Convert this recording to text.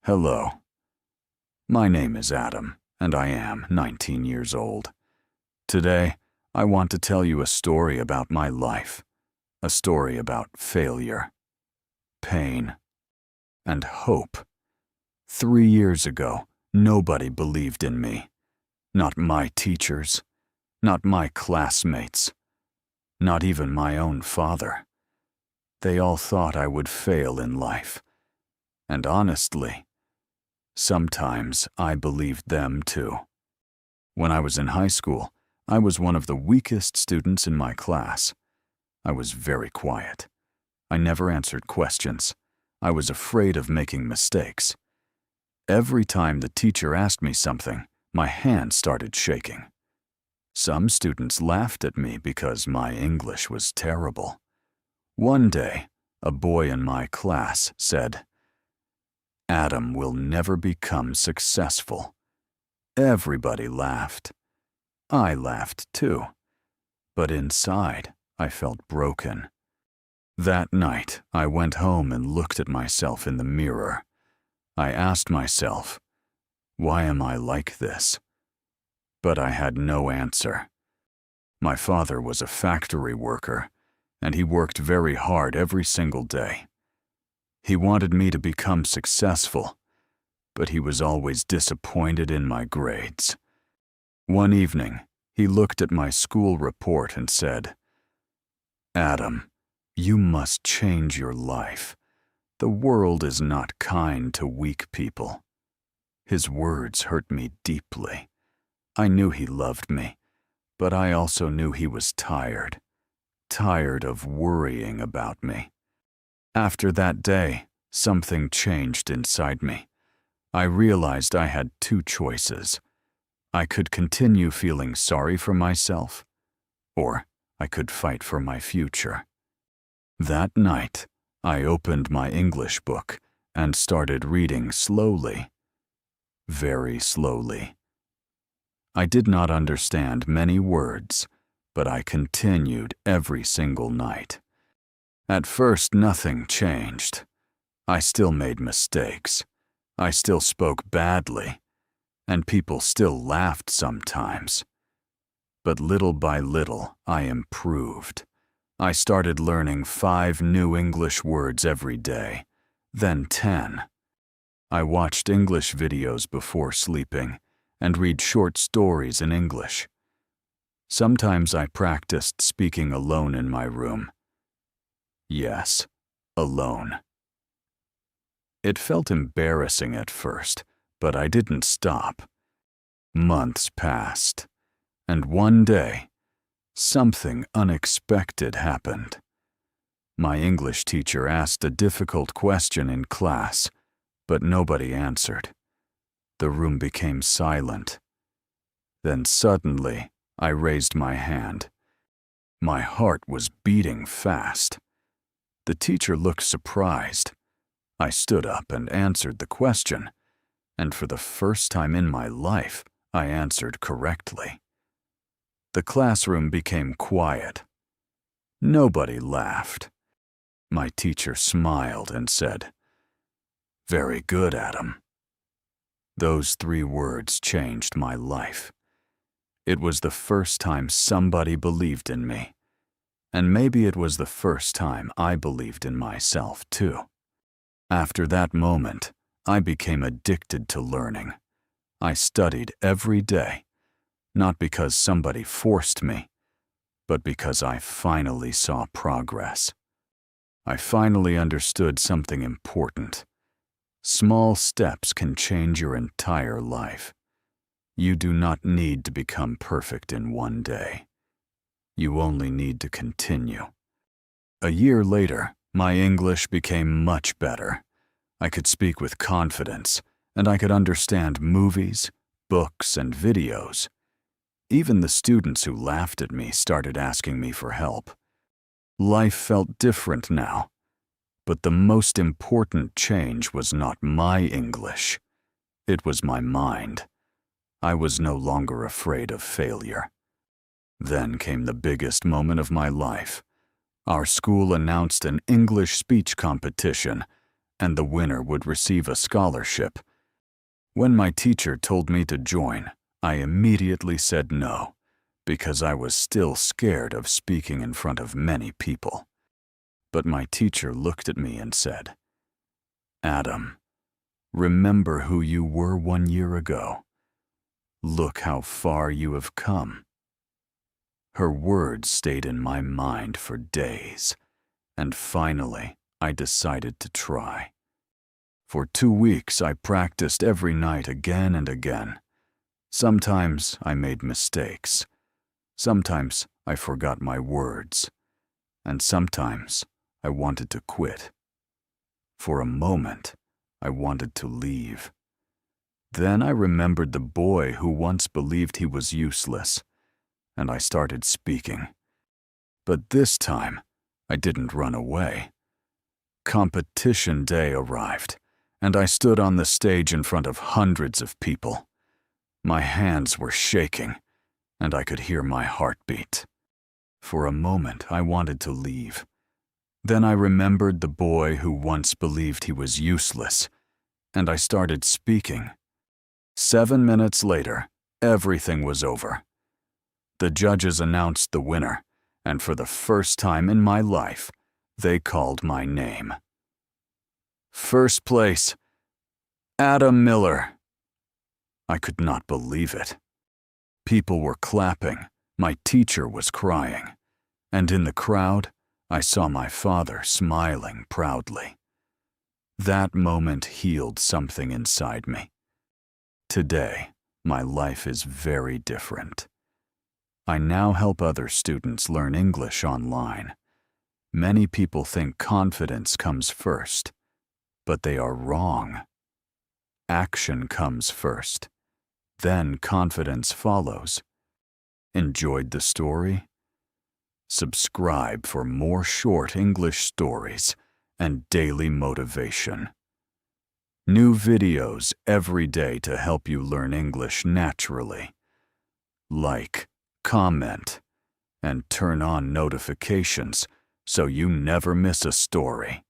Hello. My name is Adam, and I am 19 years old. Today, I want to tell you a story about my life, a story about failure, pain, and hope. 3 years ago, nobody believed in me. Not my teachers, not my classmates, not even my own father. They all thought I would fail in life. And honestly, sometimes I believed them too. When I was in high school, I was one of the weakest students in my class. I was very quiet. I never answered questions. I was afraid of making mistakes. Every time the teacher asked me something, my hand started shaking. Some students laughed at me because my English was terrible. One day, a boy in my class said, "Adam will never become successful." Everybody laughed. I laughed too, but inside I felt broken. That night, I went home and looked at myself in the mirror. I asked myself, why am I like this? But I had no answer. My father was a factory worker, and he worked very hard every single day. He wanted me to become successful, but he was always disappointed in my grades. One evening, he looked at my school report and said, "Adam, you must change your life. The world is not kind to weak people." His words hurt me deeply. I knew he loved me, but I also knew he was tired of worrying about me. After that day, something changed inside me. I realized I had two choices. I could continue feeling sorry for myself, or I could fight for my future. That night, I opened my English book and started reading slowly, very slowly. I did not understand many words, but I continued every single night. At first, nothing changed. I still made mistakes. I still spoke badly, and people still laughed sometimes. But little by little, I improved. I started learning 5 new English words every day, then 10. I watched English videos before sleeping and read short stories in English. Sometimes I practiced speaking alone in my room. Yes, alone. It felt embarrassing at first, but I didn't stop. Months passed, and one day, something unexpected happened. My English teacher asked a difficult question in class, but nobody answered. The room became silent. Then suddenly, I raised my hand. My heart was beating fast. The teacher looked surprised. I stood up and answered the question, and for the first time in my life, I answered correctly. The classroom became quiet. Nobody laughed. My teacher smiled and said, "Very good, Adam." Those 3 words changed my life. It was the first time somebody believed in me, and maybe it was the first time I believed in myself too. After that moment, I became addicted to learning. I studied every day, not because somebody forced me, but because I finally saw progress. I finally understood something important. Small steps can change your entire life. You do not need to become perfect in one day. You only need to continue. A year later, my English became much better. I could speak with confidence, and I could understand movies, books, and videos. Even the students who laughed at me started asking me for help. Life felt different now, but the most important change was not my English. It was my mind. I was no longer afraid of failure. Then came the biggest moment of my life. Our school announced an English speech competition, and the winner would receive a scholarship. When my teacher told me to join, I immediately said no, because I was still scared of speaking in front of many people. But my teacher looked at me and said, "Adam, remember who you were 1 year ago. Look how far you have come." Her words stayed in my mind for days, and finally I decided to try. For 2 weeks I practiced every night again and again. Sometimes I made mistakes. Sometimes I forgot my words. And sometimes I wanted to quit. For a moment, I wanted to leave. Then I remembered the boy who once believed he was useless, and I started speaking. But this time, I didn't run away. Competition day arrived, and I stood on the stage in front of hundreds of people. My hands were shaking, and I could hear my heartbeat. For a moment, I wanted to leave. Then I remembered the boy who once believed he was useless, and I started speaking. 7 minutes later, everything was over. The judges announced the winner, and for the first time in my life, they called my name. First place, Adam Miller. I could not believe it. People were clapping, my teacher was crying, and in the crowd, I saw my father smiling proudly. That moment healed something inside me. Today, my life is very different. I now help other students learn English online. Many people think confidence comes first, but they are wrong. Action comes first, then confidence follows. Enjoyed the story? Subscribe for more short English stories and daily motivation. New videos every day to help you learn English naturally. Like, comment, and turn on notifications so you never miss a story.